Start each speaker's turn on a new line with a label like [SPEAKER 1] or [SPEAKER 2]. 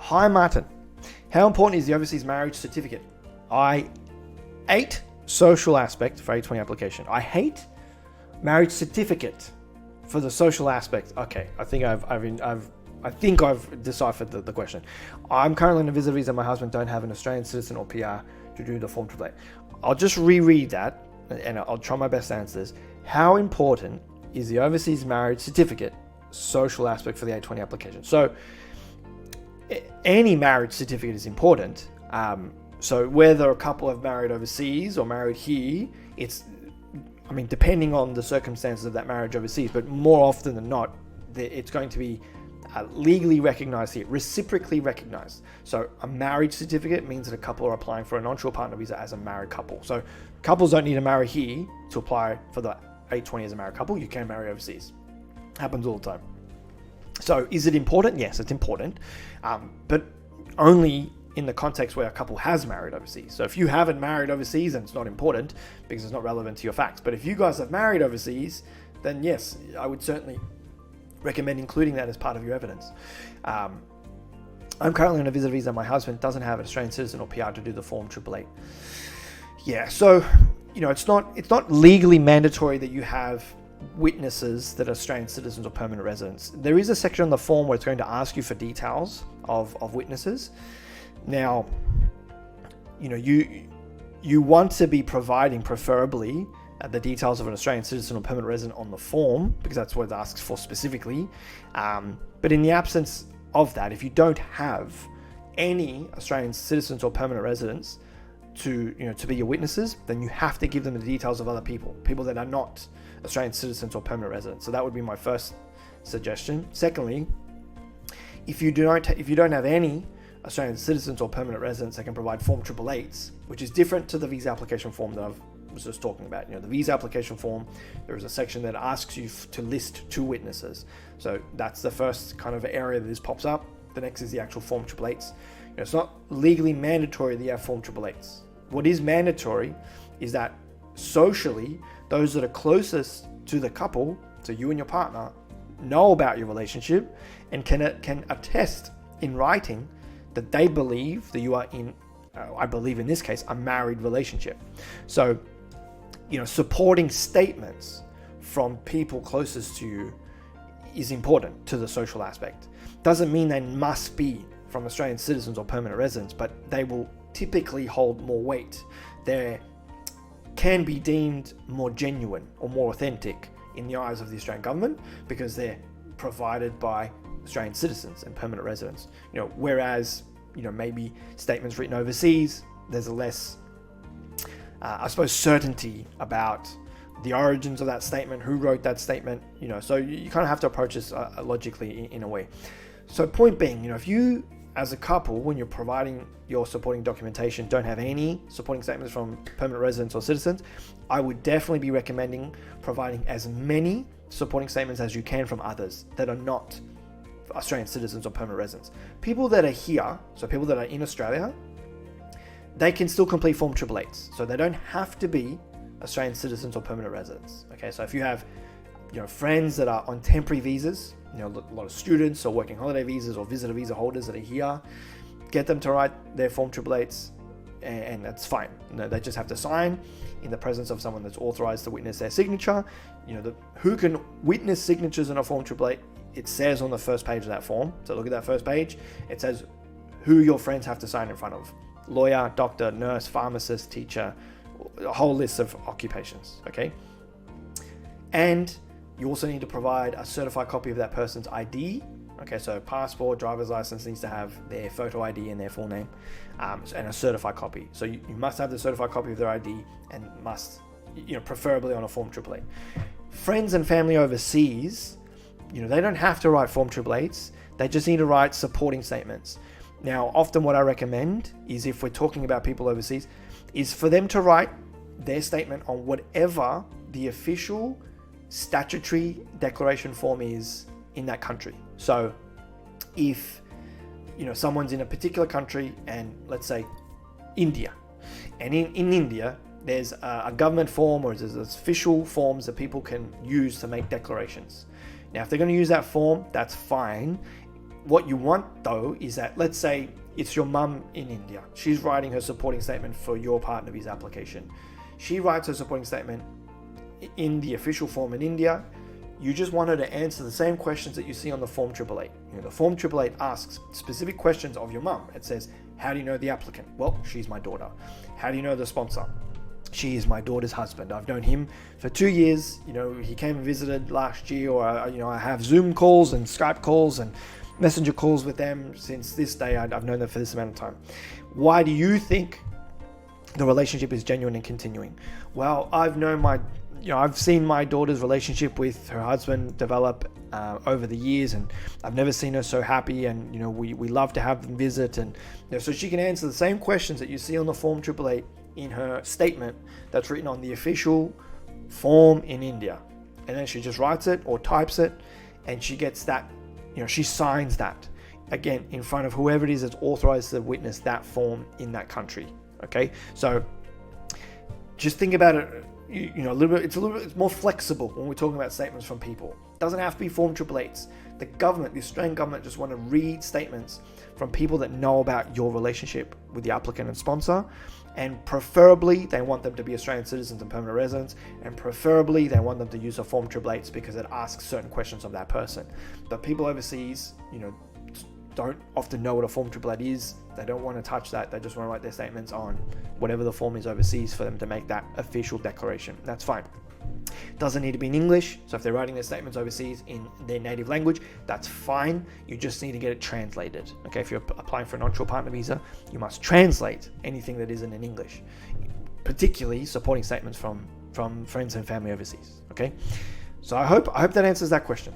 [SPEAKER 1] Hi, Martin. How important is the overseas marriage certificate? I hate social aspect for A20 application. I hate marriage certificate for the social aspect. Okay, I think I've deciphered the question. I'm currently on a visitor visa. My husband don't have an Australian citizen or PR to do the Form 888. I'll just reread that and I'll try my best to answer this. How important is the overseas marriage certificate social aspect for the A20 application? So any marriage certificate is important. So whether a couple have married overseas or married here, depending on the circumstances of that marriage overseas, but more often than not, it's going to be legally recognized here, reciprocally recognized. So a marriage certificate means that a couple are applying for a non-shore partner visa as a married couple. So couples don't need to marry here to apply for the A20 as a married couple. You can marry overseas. Happens all the time. So is it important? Yes, it's important, but only in the context where a couple has married overseas. So if you haven't married overseas, then it's not important because it's not relevant to your facts. But if you guys have married overseas, then yes, I would certainly recommend including that as part of your evidence. I'm currently on a visitor visa. My husband doesn't have an Australian citizen or PR to do the Form 888. Yeah, so it's not legally mandatory that you have witnesses that are Australian citizens or permanent residents. There is a section on the form where it's going to ask you for details of witnesses. Now, you want to be providing preferably the details of an Australian citizen or permanent resident on the form, because that's what it asks for specifically. But in the absence of that, if you don't have any Australian citizens or permanent residents to be your witnesses, then you have to give them the details of other people that are not Australian citizens or permanent residents. So that would be my first suggestion. Secondly, if you don't have any Australian citizens or permanent residents that can provide Form 888s, which is different to the visa application form that I was just talking about. The visa application form, there is a section that asks you to list 2 witnesses. So that's the first kind of area that this pops up. The next is the actual Form 888s. It's not legally mandatory that you have Form 888s. What is mandatory is that socially, those that are closest to the couple, to you and your partner, know about your relationship and can attest in writing that they believe that you are in, I believe in this case, a married relationship. So, supporting statements from people closest to you is important to the social aspect. Doesn't mean they must be from Australian citizens or permanent residents, but they will typically hold more weight. They can be deemed more genuine or more authentic in the eyes of the Australian government because they're provided by Australian citizens and permanent residents. Whereas, maybe statements written overseas, there's a less, certainty about the origins of that statement, who wrote that statement, so you kind of have to approach this logically in a way. So point being, if you as a couple, when you're providing your supporting documentation, don't have any supporting statements from permanent residents or citizens, I would definitely be recommending providing as many supporting statements as you can from others that are not Australian citizens or permanent residents. People that are here, so people that are in Australia, they can still complete Form 888s. So they don't have to be Australian citizens or permanent residents. Okay, so if you have friends that are on temporary visas, a lot of students or working holiday visas or visitor visa holders that are here, get them to write their Form 888s and that's fine. They just have to sign in the presence of someone that's authorized to witness their signature. Who can witness signatures in a Form 888, it says on the first page of that form. So look at that first page. It says who your friends have to sign in front of. Lawyer, doctor, nurse, pharmacist, teacher, a whole list of occupations, okay? And you also need to provide a certified copy of that person's ID. Okay, so passport, driver's license needs to have their photo ID and their full name, and a certified copy. So you must have the certified copy of their ID and must, preferably on a Form 888. Friends and family overseas, they don't have to write Form 888s. They just need to write supporting statements. Now, often what I recommend is, if we're talking about people overseas, is for them to write their statement on whatever the official statutory declaration form is in that country. So if someone's in a particular country, and let's say India, and in India there's a government form, or there's official forms that people can use to make declarations. Now if they're going to use that form, that's fine. What you want though is that, let's say it's your mum in India. She's writing her supporting statement for your partner visa application. She writes her supporting statement in the official form in India. You just want her to answer the same questions that you see on the Form 888. The Form 888 asks specific questions of your mum. It says, how do you know the applicant? Well, she's my daughter. How do you know the sponsor? She is my daughter's husband. I've known him for 2 years. He came and visited last year, or I have Zoom calls and Skype calls and messenger calls with them since this day. I've known them for this amount of time. Why do you think the relationship is genuine and continuing? Well, I've seen my daughter's relationship with her husband develop over the years, and I've never seen her so happy. And we love to have them visit, and so she can answer the same questions that you see on the Form 888 in her statement that's written on the official form in India. And then she just writes it or types it, and she gets that. She signs that again in front of whoever it is that's authorized to witness that form in that country. Okay, so just think about it. It's more flexible when we're talking about statements from people. It doesn't have to be Form 888s. The Australian government just want to read statements from people that know about your relationship with the applicant and sponsor, and preferably they want them to be Australian citizens and permanent residents, and preferably they want them to use a Form 888s because it asks certain questions of that person. But people overseas, don't often know what a Form 888 is. They don't want to touch that. They just want to write their statements on whatever the form is overseas for them to make that official declaration. That's fine. Doesn't need to be in English. So if they're writing their statements overseas in their native language, that's fine. You just need to get it translated. Okay, if you're applying for an onshore partner visa, you must translate anything that isn't in English, particularly supporting statements from friends and family overseas. Okay, so I hope that answers that question.